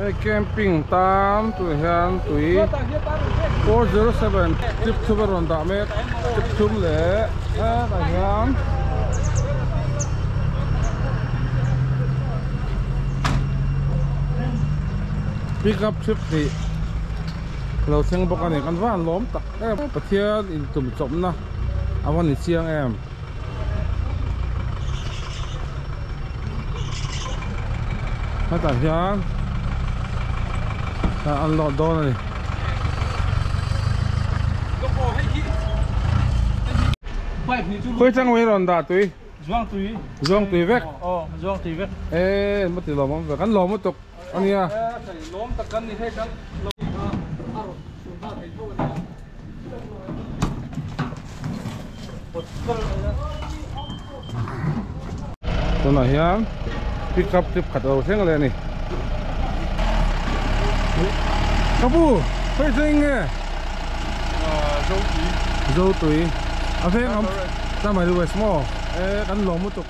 Hey camping tam tu hian tui 407 trip thuber ron da me trip thum le ta hian pick up trip ni lo theng bok ani kan van lom tak pathian in tum chom na awan ni chiang em ta hian ăn lọt đo này khơi trăng mấy lần đã tùy doang tùy vét doang tùy vét ê mất tiền lòm về cắn lòm mất tục anh nha lòm ta cắn đi hết cắn tôi nói hiếm pick up trip khát đầu xem cái này Kapu, phải dinh nghe. Dâu tùy. À phê không? Sao mày đuổi small? Ê, đánh lộn một tục.